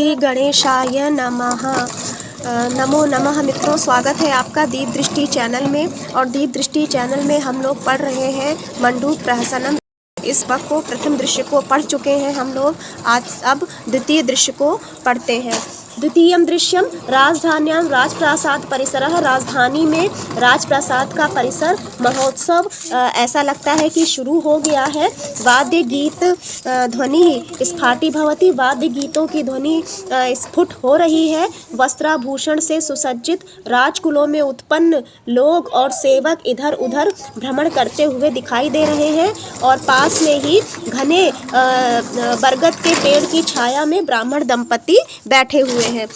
श्री गणेशाय नमः। नमो नमः मित्रों, स्वागत है आपका दीप दृष्टि चैनल में। और दीप दृष्टि चैनल में हम लोग पढ़ रहे हैं मंडूक प्रहसनम। इस वक्त को प्रथम दृश्य को पढ़ चुके हैं हम लोग। आज अब द्वितीय दृश्य को पढ़ते हैं। द्वितीयं दृश्यम राजधान्यां राजप्रासाद परिसरः। राजधानी में राजप्रासाद का परिसर महोत्सव ऐसा लगता है कि शुरू हो गया है। वाद्य गीत ध्वनि स्फाटी भवति। वाद्य गीतों की ध्वनि स्फुट हो रही है। वस्त्राभूषण से सुसज्जित राजकुलों में उत्पन्न लोग और सेवक इधर उधर भ्रमण करते हुए दिखाई दे रहे हैं। और पास में ही घने बरगद के पेड़ की छाया में ब्राह्मण दंपति बैठे हुए हैं।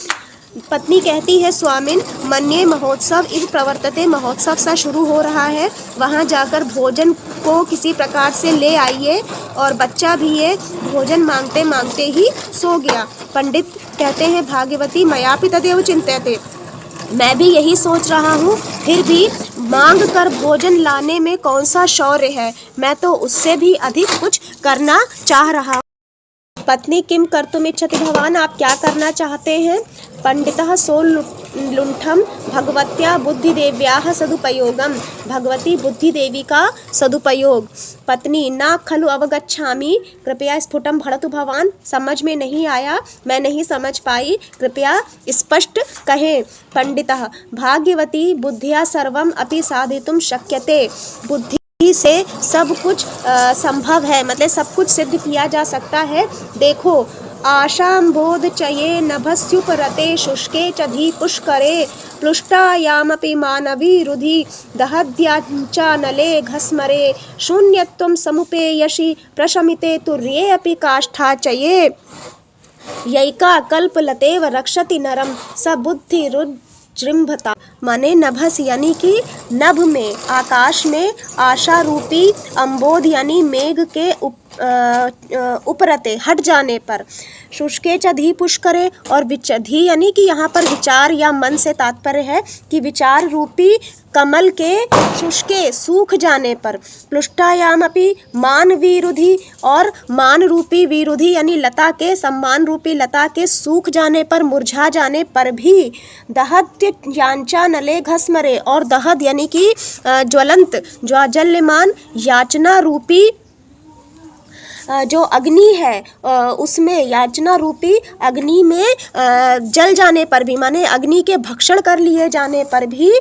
पत्नी कहती है, स्वामिन मन्ये महोत्सव इव प्रवर्तते। महोत्सव सा शुरू हो रहा है, वहाँ जाकर भोजन को किसी प्रकार से ले आइए। और बच्चा भी ये भोजन मांगते मांगते ही सो गया। पंडित कहते हैं, भाग्यवती मयापि तदेव चिंत्यते। मैं भी यही सोच रहा हूँ, फिर भी मांग कर भोजन लाने में कौन सा शौर्य है। मैं तो उससे भी अधिक कुछ करना चाह रहा हूँ। पत्नी किम कर्तुमिच्छति भवान, आप क्या करना चाहते हैं। पंडितः सो लुंठम भगवत्या बुद्धिदेव्याः सदुपयोगम। भगवती बुद्धि देवी का सदुपयोग। पत्नी न खलु अवगच्छामि, कृपया स्फुटम भड़तु भवान। समझ में नहीं आया, मैं नहीं समझ पाई, कृपया स्पष्ट कहें। पंडितः भाग्यवती बुद्धिया सर्वम अपि साधितुं शक्यते। बुद्धि से सब कुछ संभव है, मतलब सब कुछ सिद्ध किया जा सकता है। देखो, आशाम्बोध चये नभस्युपरते शुष्के चधि पुष्करे प्लुष्टायामपि मानवी रुधि दहद्याचानले घस्मरे शून्यत्वं समुपेयसि प्रशमिते तुर्ये अपि काष्ठा चये यैका कल्पलतेव रक्षति नरम स बुद्धि जृंभता। माने नभस यानी कि नभ में, आकाश में आशा रूपी अम्बोध यानी मेघ के उपरते हट जाने पर। शुष्के च धी पुष्करे, और धी यानी कि यहाँ पर विचार या मन से तात्पर्य है कि विचार रूपी कमल के शुष्के सूख जाने पर। प्लुष्टायाम अपि मान विरुधि, और मान रूपी विरुधि यानी लता के, सम्मान रूपी लता के सूख जाने पर, मुरझा जाने पर भी। दहत्य यांचा नले घस्मरे, और दहद यानी कि ज्वलंत ज्वाजल्यमान याचना रूपी जो अग्नि है, उसमें याचना रूपी अग्नि में जल जाने पर भी, माने अग्नि के भक्षण कर लिए जाने पर भी।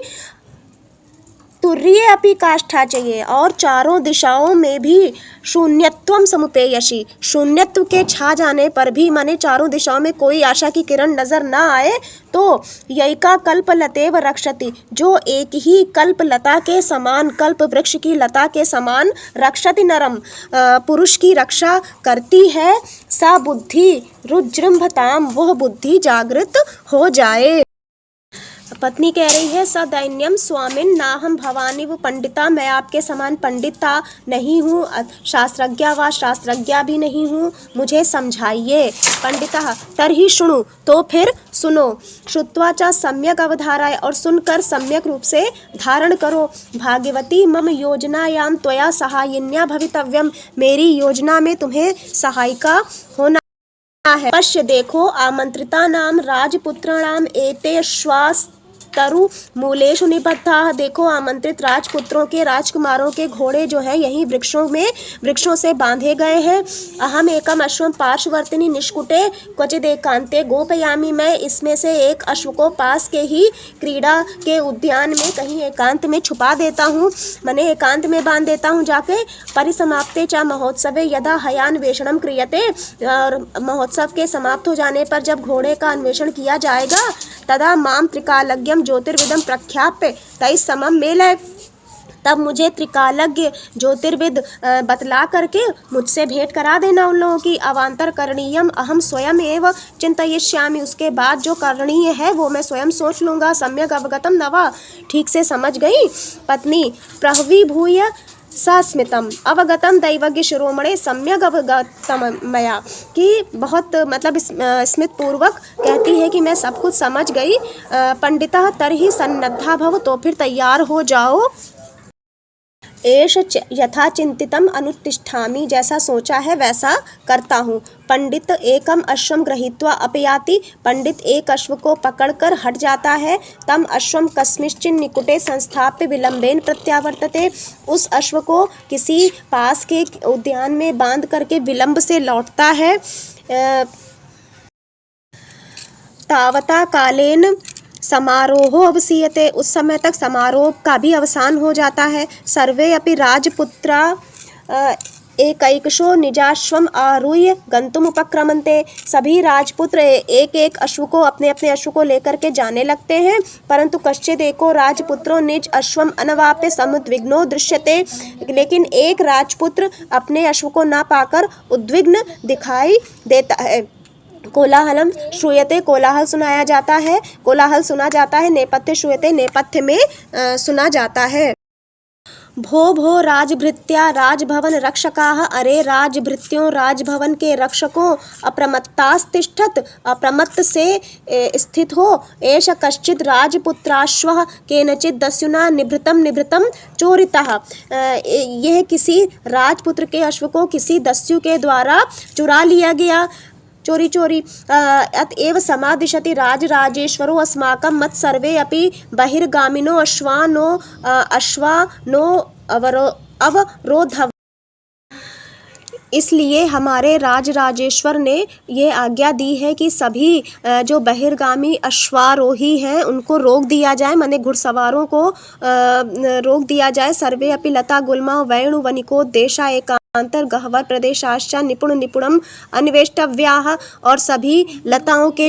तुर्ये अपि काष्ठा चाहिए, और चारों दिशाओं में भी शून्यत्वम समुपेयसि, शून्यत्व के छा जाने पर भी, माने चारों दिशाओं में कोई आशा की किरण नजर ना आए तो। यैका कल्पलतेव रक्षति, जो एक ही कल्पलता के समान, कल्प वृक्ष की लता के समान, रक्षति नरम पुरुष की रक्षा करती है। सा बुद्धि रुजृंभताम, वह बुद्धि जागृत हो जाए। पत्नी कह रही है, सदैन्यम स्वामिन नाहम भवानी वो पंडिता, मैं आपके समान पंडिता नहीं हूँ, शास्त्रज्ञा व शास्त्रज्ञा भी नहीं हूँ, मुझे समझाइए। पंडितः तर्हि शुणु, तो फिर सुनो। श्रुत्वा च सम्यक अवधाराय, और सुनकर सम्यक रूप से धारण करो। भाग्यवती मम योजनायाम त्वया सहायिन्या भवितव्यम, मेरी योजना में तुम्हें सहायिका होना है। पश्य देखो, आमंत्रिता नाम राजपुत्राणाम एते श्वास तरु मूलेषु निबद्धाः। देखो, आमंत्रित राजपुत्रों के, राजकुमारों के घोड़े जो है यहीं वृक्षों से बांधे गए हैं। अहम एकम अश्वम पार्श्ववर्तिनी निष्कुटे क्वचिद एकांते गोपयामी, मैं इसमें से एक अश्व को पास के ही क्रीड़ा के उद्यान में कहीं एकांत में छुपा देता हूँ, मैंने एकांत में बांध देता हूँ जाके। परिसमाप्ते च महोत्सवे यदा हयान्वेषणम क्रियते, और महोत्सव के समाप्त हो जाने पर जब घोड़े का अन्वेषण किया जाएगा, तदा माम त्रिकालज्ञम ज्योतिर्विदम प्रख्याप्य तै समम मेलय, तब मुझे त्रिकालज्ञ ज्योतिर्विद बतला करके मुझसे भेंट करा देना उन लोगों की। अवांतर करणीयम अहम स्वयं एव चिंतयिष्यामि, उसके बाद जो करणीय है वो मैं स्वयं सोच लूँगा। सम्यक अवगतम नवा, ठीक से समझ गई। पत्नी प्रहवीभूय सस्मितम अवगतम दैवज्ञ शिरोमणे सम्यक अवगतम मया, कि बहुत मतलब स्मित पूर्वक कहती है कि मैं सब कुछ समझ गई। पंडिता तरहि सन्नद्धा भव, तो फिर तैयार हो जाओ। एष यथा चिंतितम अनुतिष्ठामि, जैसा सोचा है वैसा करता हूँ। पंडित एकम अश्वम गृहीत्वा अपयाति, पंडित एक अश्व को पकड़कर हट जाता है। तम अश्वम कस्मिंश्चिन निकुटे संस्थाप्य विलंबेन प्रत्यावर्तते, उस अश्व को किसी पास के उद्यान में बांध करके विलंब से लौटता है। तावता कालेन समारोह अवसीयते, उस समय तक समारोह का भी अवसान हो जाता है। सर्वे अपि राजपुत्रा एकैकशो निजाश्वम आरुह्य गंतुम उपक्रमन्ते, सभी राजपुत्र एक एक अश्व को अपने अपने अश्व को लेकर के जाने लगते हैं। परंतु कश्चिद एको राजपुत्रो निज अश्वम अनवाप्य समुद्विग्नो दृश्यते, लेकिन एक राजपुत्र अपने अश्व को ना पाकर उद्विग्न दिखाई देता है। कोलाहलम श्रूयते, कोलाहल सुनाया जाता है, कोलाहल सुना जाता है। नेपथ्य श्रूयते, नेपथ्य में सुना जाता है। भो भो राजभृत्या राजभवन रक्षकाः, अरे राजभृत्यों राजभवन के रक्षकों, अप्रमत्तास्तिष्ठत, अप्रमत्त से स्थित हो। एष कश्चित् राजपुत्राश्वः केनचित् दस्युना निभृतम चोरितः, यह किसी राजपुत्र के अश्व को किसी दस्यु के द्वारा चुरा लिया गया, चोरी। अतएव समादिशति राजराजेश्वरो अस्माकं मत सर्वे अपि बहिर्गामिनो अश्वानो अवरोध, इसलिए हमारे राजराजेश्वर ने ये आज्ञा दी है कि सभी जो बहिर्गामी अश्वारोही हैं उनको रोक दिया जाए, माने घुड़सवारों को रोक दिया जाए। सर्वे अपि लता गुल्मा वैणु वनिको देशा एकांतर गह्वर प्रदेशाश्च निपुणम अन्वेष्टव्याः, और सभी लताओं के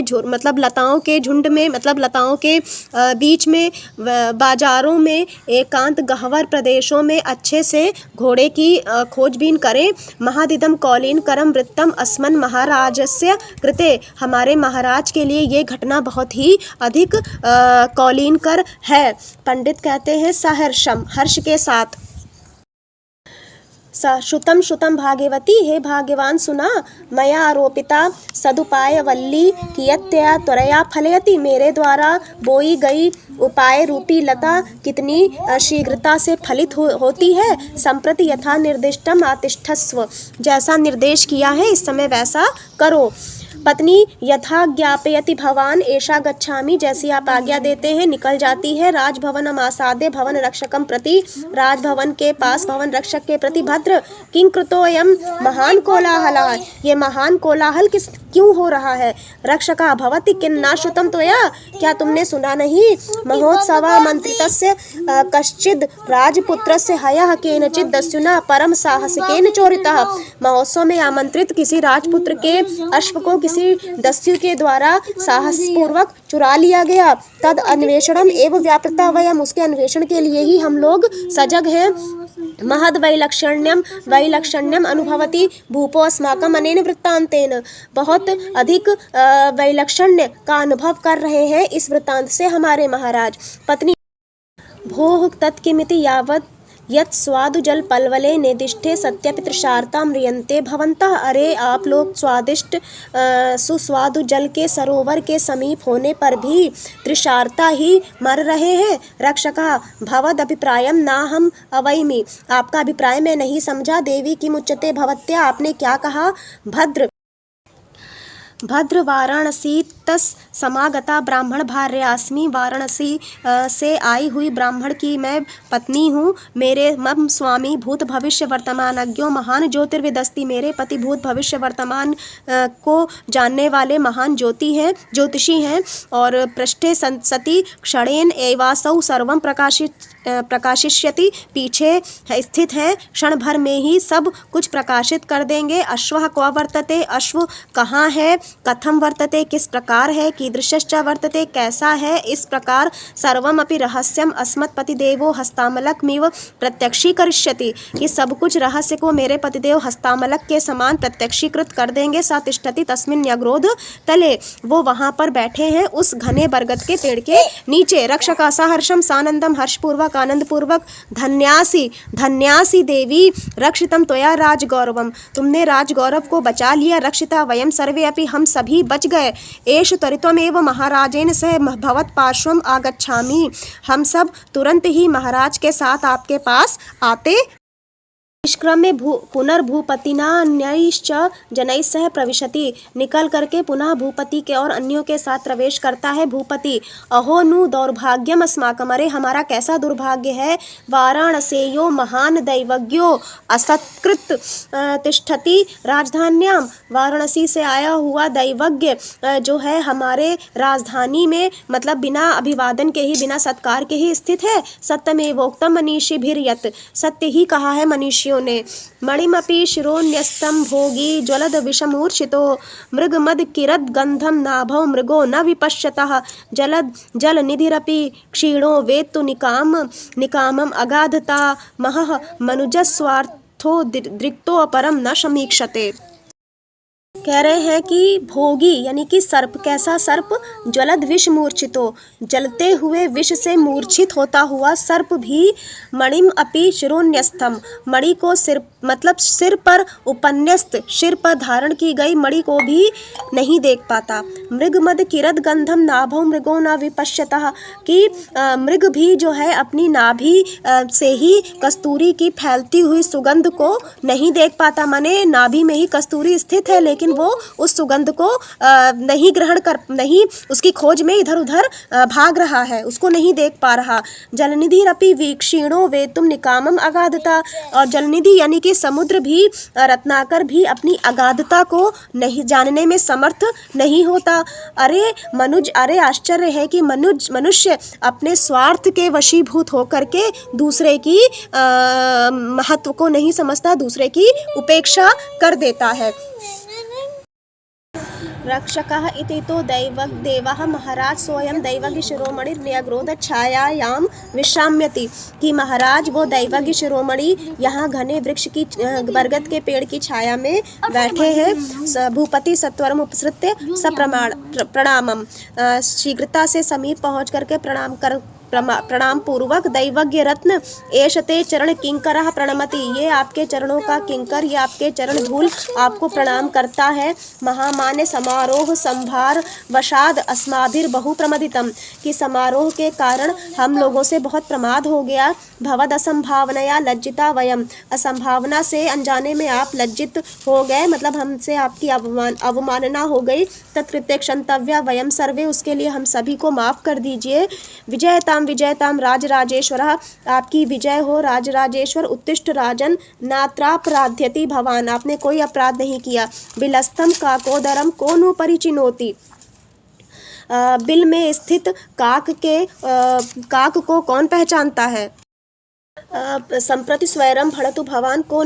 लताओं के झुंड में, मतलब लताओं के बीच में, बाजारों में, एकांत गह्वर प्रदेशों में अच्छे से घोड़े की खोजबीन करें। महादिदम कौलीन करम वृत्तम अस्मन महाराजस्य कृते, हमारे महाराज के लिए ये घटना बहुत ही अधिक कौलीन कर है। पंडित कहते हैं सहर्षम, हर्ष के साथ। श्रुतम भाग्यवती, हे भाग्यवान सुना, मया आरोपिता सदुपाय वल्ली कियत्या त्वरया फलयति, मेरे द्वारा बोई गई उपाय रूपी लता कितनी शीघ्रता से फलित होती है। संप्रति यथा निर्दिष्टम आतिष्ठस्व, जैसा निर्देश किया है इस समय वैसा करो। पत्नी यथा ज्ञापयति भवान एषा गच्छामि, जैसी आप आज्ञा देते हैं निकल जाती है। राजभवनम आसाद्य भवन रक्षकम प्रति, राजभवन के पास भवन रक्षक के प्रति भद्र किं कृतोयम महान कोलाहलः, ये महान कोलाहल क्यों हो रहा है। रक्षका भवति किन्ना श्रुतं त्वया, क्या तुमने सुना नहीं। महोत्सवामन्त्रितस्य कश्चिद् राजपुत्रस्य हयः केनचित् दस्युना परम साहसिकेन चोरितः, महोत्सव में आमंत्रित किसी राजपुत्र के अश्व को किसी दस्यु के द्वारा साहसपूर्वक चुरा लिया गया। तद अन्वेषणम एवं व्यापृता वयम, उसके अन्वेषण के लिए ही हम लोग सजग हैं। महद वैलक्षण्यम अनुभवति भूपो अस्माकम अनेन वृत्तांतेन, बहुत अधिक वैलक्षण्य का अनुभव कर रहे हैं इस वृत्तांत से हमारे महाराज। पत्नी भोः तत्किमिति यावत् यत् स्वादु जल पलवले निर्दिष्टे सत्यपि तृषार्ता म्रियन्ते भवन्तः, अरे आप लोग स्वादिष्ट सुस्वादु जल के सरोवर के समीप होने पर भी तृषार्ता ही मर रहे हैं। रक्षका भवद अभिप्रायम ना हम अवैमि, आपका अभिप्राय मैं नहीं समझा। देवी की मुच्यते भवत्या, आपने क्या कहा। भद्र वाराणसी तस समागता ब्राह्मण भार्यास्मि, वाराणसी से आई हुई ब्राह्मण की मैं पत्नी हूँ। मेरे मम स्वामी भूत भविष्य वर्तमानज्ञो महान ज्योतिर्विदस्ति, मेरे पति भूत भविष्य वर्तमान को जानने वाले महान ज्योतिषी हैं। और पृष्ठे सती क्षणेन एवासौ सर्वं प्रकाशिष्यति, पीछे स्थित है, क्षण भर में ही सब कुछ प्रकाशित कर देंगे। अश्वः क्व वर्तते, अश्व कहाँ है। कथम वर्तते, किस प्रकार है। कीदृशश्च वर्तते, कैसा है। इस प्रकार सर्वम अपि रहस्यम अस्मत्पतिदेवो हस्तामलकमिव प्रत्यक्षीकरिष्यति, कि सब कुछ रहस्य को मेरे पतिदेव हस्तामलक के समान प्रत्यक्षीकृत कर देंगे। सा तिष्ठति तस्मिन् न्यग्रोध तले, वो वहाँ पर बैठे हैं उस घने बरगद के पेड़ के नीचे। रक्षका सहर्षम सानंदम, हर्षपूर्वक आनंदपूर्वक। धन्यासी देवी रक्षितम त्वया राजगौरवम, तुमने राजगौरव को बचा लिया। रक्षिता वयम सर्वे अपि, हम सभी बच गए। एष त्वरितमेव महाराजेन सह भवत्पार्श्वम् आगच्छामि। हम सब तुरंत ही महाराज के साथ आपके पास आते। निष्क्रम्य पुनर्भूपतिना अन्यैश्च जनैः सह प्रविशति। निकल करके पुनः भूपति के और अन्यों के साथ प्रवेश करता है भूपति। अहो नु दौर्भाग्यम अस्माकम, अरे हमारा कैसा दुर्भाग्य है। वाराणसेयो महान दैवज्ञो असत्कृत तिष्ठति राजधान्याम, वाराणसी से आया हुआ दैवज्ञ जो है हमारे राजधानी में, मतलब बिना अभिवादन के ही, बिना सत्कार के ही स्थित है। सत्यमेवोक्तम मनीषिभिर्यत्, सत्य ही कहा है मनीषियों ने। मणिमपि शिरोन्यस्तं भोगी ज्वलद विषमूर्छितो, मृगमद किरद गंधम नाभौ मृगो न विपश्यतः, जलद जल निधिरपि क्षीणो वेत्तु निकामम अगाधता महः मनुजस्वार्थो दृक्तो अपरम न समीक्षते। कह रहे हैं कि भोगी यानी कि सर्प, कैसा सर्प, ज्वलद विष मूर्छितो, जलते हुए विष से मूर्छित होता हुआ सर्प भी, मणिम अपि शिरोन्यस्तम, मणि को सिर मतलब सिर पर उपन्यस्त, सिर पर धारण की गई मणि को भी नहीं देख पाता। मृगमद किरद गंधम नाभौ मृगो न विपश्यतः, कि मृग भी जो है अपनी नाभि से ही कस्तूरी की फैलती हुई सुगंध को नहीं देख पाता। माने नाभि में ही कस्तूरी स्थित है लेकिन वो उस सुगंध को नहीं ग्रहण कर, नहीं उसकी खोज में इधर उधर भाग रहा है, उसको नहीं देख पा रहा। जलनिधि रपि वीक्षीणो वेतुम निकामम अगाधता, और जलनिधि यानी कि समुद्र भी, रत्नाकर भी अपनी अगाधता को नहीं जानने में समर्थ नहीं होता। अरे आश्चर्य है कि मनुष्य अपने स्वार्थ के वशीभूत होकर के दूसरे की महत्व को नहीं समझता, दूसरे की उपेक्षा कर देता है। रक्षकः इति तो देवः महाराज सोयम दैवज्ञ शिरोमणि न्यग्रोध छायायां विश्राम्यति, कि महाराज वो दैवज्ञ शिरोमणि यहाँ घने वृक्ष की, बरगद के पेड़ की छाया में बैठे हैं। भूपति सत्वरम उपसृत्य प्रणामम, शीघ्रता से समीप पहुँच करके प्रणाम पूर्वक, दैवज्ञ रत्न एषते चरण किंकरः प्रणमति, ये आपके चरणों का किंकर, ये आपके चरण धूल आपको प्रणाम करता है। महामान्य समारोह संभार वशाद अस्माभिर बहु प्रमदितम, कि समारोह के कारण हम लोगों से बहुत प्रमाद हो गया। भवद असंभावनया लज्जिता वयम, असंभावना से, अनजाने में आप लज्जित हो गए, मतलब हमसे आपकी अवमानना हो गई। तत्कृत्य क्षंतव्या वयम सर्वे, उसके लिए हम सभी को माफ कर दीजिए। विजयताम राजराजेश्वरः, आपकी विजय हो राजराजेश्वर। उत्तिष्ठ राजन नात्रापराध्यति भवान, आपने कोई अपराध नहीं किया। बिलस्थम काकोदरम को नु परिचिनोति, बिल में स्थित काक को कौन पहचानता है। संप्रति स्वैरम भड़तु भवान को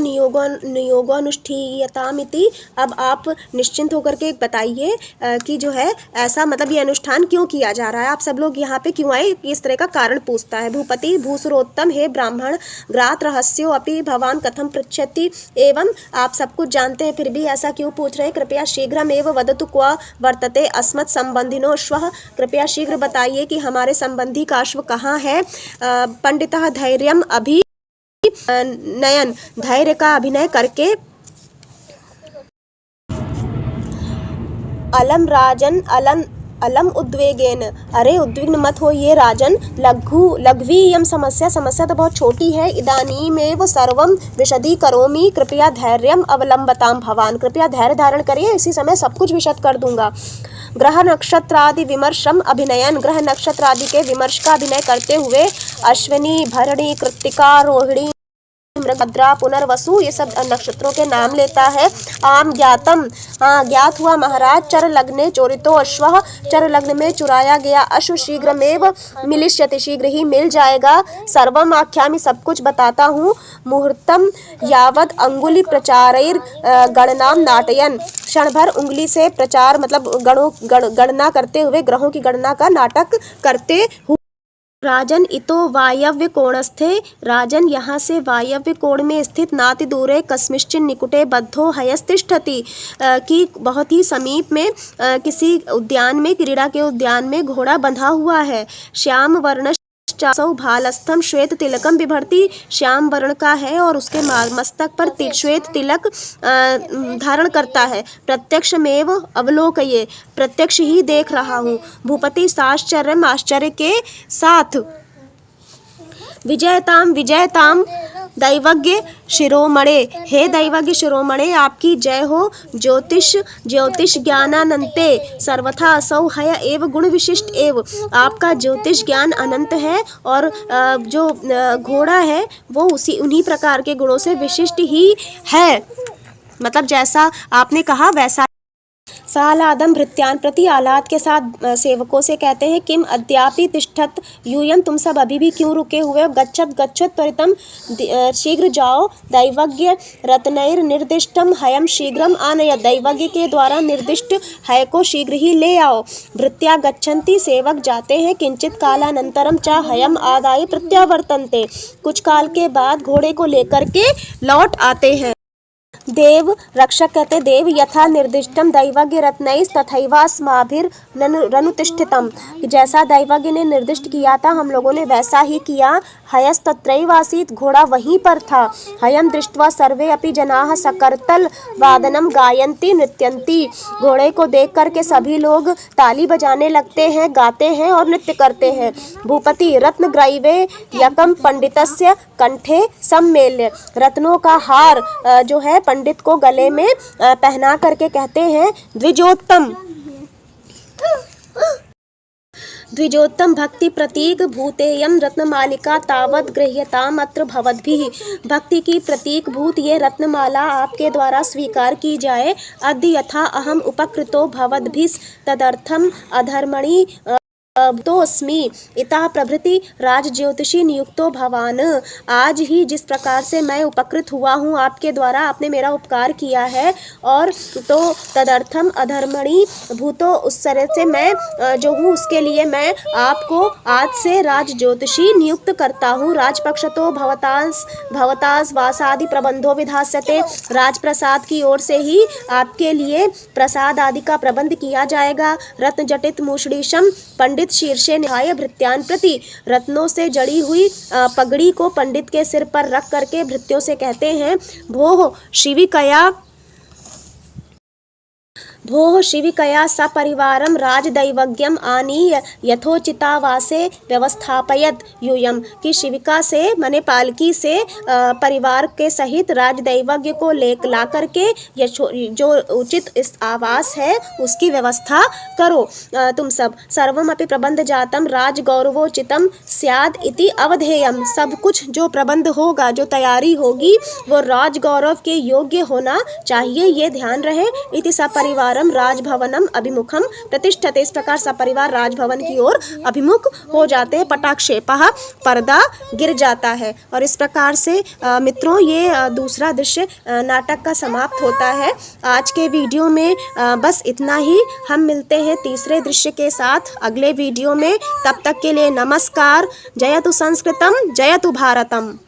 नियोगानुष्ठीयतामिति, अब आप निश्चिंत होकर के बताइए कि जो है ऐसा, मतलब ये अनुष्ठान क्यों किया जा रहा है, आप सब लोग यहाँ पे क्यों आए, इस तरह का कारण पूछता है। भूपति भूसुरोत्तम, हे ब्राह्मण, ग्रात रहस्यो अपि भवान कथम पृच्छति, एवं आप सब कुछ जानते हैं फिर भी ऐसा क्यों पूछ रहे हैं। कृपया शीघ्रमेव वदतु क्व वर्तते अस्मत् संबंधिनो श्वः, कृपया शीघ्र बताइए कि हमारे संबंधी का अश्व कहाँ है। पंडितः धैर्यम अभि नयन, धैर्य का अभिनय करके, अलम राजन अलम उद्वेगेन, अरे उद्विग्न मत होइए राजन। लघ्वी यम समस्या तो बहुत छोटी है। इदानीमेव सर्वम विशदी करोमि, कृपया धैर्यम अवलंबताम भवान, कृपया धैर्य धारण करिए, इसी समय सब कुछ विशद कर दूंगा। ग्रह नक्षत्रादि विमर्शम अभिनयन, ग्रह नक्षत्र आदि के विमर्श का अभिनय करते हुए, अश्विनी भरणी कृत्तिका रोहिणी मृगभद्रा पुनर्वसु, ये सब नक्षत्रों के नाम लेता है। आम ज्ञातम, ज्ञात हुआ महाराज। चर लग्ने चोरितो अश्वः, चर लग्न में चुराया गया अश्व शीघ्रमेव मिलिष्यति, शीघ्र ही मिल जाएगा। सर्वम आख्यामि, सब कुछ बताता हूँ। मुहूर्तम यावद अंगुली प्रचारैर गणनाम नाटयन, क्षण भर उंगली से प्रचार मतलब गणना करते हुए, ग्रहों की गणना का नाटक करते हुए। राजन इतो वायव्य कोणस्थे, राजन यहाँ से वायव्य कोण में स्थित, नाति दूरे कस्मिश्चिन निकुटे बद्धो हयस्तिष्ठति, कि बहुत ही समीप में किसी उद्यान में, क्रीड़ा के उद्यान में घोड़ा बंधा हुआ है। श्याम वर्ण चासौ भालस्थम श्वेत तिलकम बिभर्ती, श्याम वर्ण का है और उसके मस्तक पर श्वेत तिलक धारण करता है। प्रत्यक्षमेव अवलोकये, प्रत्यक्ष ही देख रहा हूँ। भूपति साश्चर्यम, आश्चर्य के साथ। विजयताम विजयताम दैवज्ञ शिरोमणे, हे दैवज्ञ शिरोमणे आपकी जय हो। ज्योतिष ज्ञानानंते सर्वथा असौ हय एव गुण विशिष्ट एव, आपका ज्योतिष ज्ञान अनंत है और जो घोड़ा है वो उन्हीं प्रकार के गुणों से विशिष्ट ही है। मतलब जैसा आपने कहा वैसा। सालादम भृत्यान प्रति, आह्लाद के साथ सेवकों से कहते हैं, किम अद्यापि तिष्ठत यूयम, तुम सब अभी भी क्यों रुके हुए हो। गच्छत गच्छत त्वरितम, शीघ्र जाओ। दैवज्ञ रत्नैर निर्दिष्टम हयम शीघ्रम आनय, दैवज्ञ के द्वारा निर्दिष्ट हय को शीघ्र ही ले आओ। भृत्या गच्छन्ति, सेवक जाते हैं। किंचित कालानंतरम च हयम आदाय प्रत्यावर्तन्ते, कुछ काल के बाद घोड़े को लेकर के लौट आते हैं। देव रक्षक कहते देव यथा निर्दिष्टम दैवज्ञ रत्नैः तथैवास्माभिरनुतिष्ठितम्, जैसा दैवज्ञ ने निर्दिष्ट किया था हम लोगों ने वैसा ही किया। हयस्तत्रैव आसीत्, घोड़ा वहीं पर था। हयम दृष्ट्वा सर्वे अपि जनाः सकर्तल वादनम गायन्ति नृत्यन्ति, घोड़े को देख करके सभी लोग ताली बजाने लगते हैं, गाते हैं और नृत्य करते हैं। भूपति रत्नग्रैवे यकम पंडितस्य कंठे सम्मेल्य, रत्नों का हार जो है पंडित को गले में पहना करके कहते हैं, द्विजोत्तम द्विजोत्तम भक्ति प्रतीक भूतेयम रत्नमालिका तावद गृह्यताम अत्र भवद्भिः, भक्ति की प्रतीक भूत ये रत्नमाला आपके द्वारा स्वीकार की जाए। अद्य यथा अहम उपकृतो भवद्भिः तदर्थम अधर्मणि तोस्मि इतः प्रभृति राज ज्योतिषी नियुक्तो भवान, आज ही जिस प्रकार से मैं उपकृत हुआ हूँ आपके द्वारा, आपने मेरा उपकार किया है और तो तदर्थम अधर्मणि भूतो, उस तरह से मैं जो हूँ उसके लिए मैं आपको आज से राज ज्योतिषी नियुक्त करता हूँ। राजपक्षतो भवतास वासादि प्रबंधो विधास्यते, राजप्रसाद की ओर से ही आपके लिए प्रसाद आदि का प्रबंध किया जाएगा। रत्न जटित मूषणीशम पंडित शीर्षे निहाय भृत्यान प्रति, रत्नों से जड़ी हुई पगड़ी को पंडित के सिर पर रख करके भृत्यों से कहते हैं, भोः शिविकया सपरिवारम राजदैवज्ञम आनीय यथोचितावासे व्यवस्थापयत यूयम, कि शिविका से माने पालकी से परिवार के सहित राजदैवज्ञ को ला करके जो उचित इस आवास है उसकी व्यवस्था करो। तुम सब सर्वम अपि प्रबंध जातम राजगौरवोचितम स्याद इति अवधेयम, सब कुछ जो प्रबंध होगा जो तैयारी होगी वो राजगौरव के योग्य होना चाहिए, ये ध्यान रहे। इति सपरिवारम राजभवनम अभिमुखम प्रतिष्ठते, इस प्रकार सपरिवार राजभवन की ओर अभिमुख हो जाते हैं। पटाक्षेपः, पर्दा गिर जाता है। और इस प्रकार से मित्रों ये दूसरा दृश्य नाटक का समाप्त होता है। आज के वीडियो में बस इतना ही। हम मिलते हैं तीसरे दृश्य के साथ अगले वीडियो में। तब तक के लिए नमस्कार। जयतु संस्कृतम, जयतु भारतम।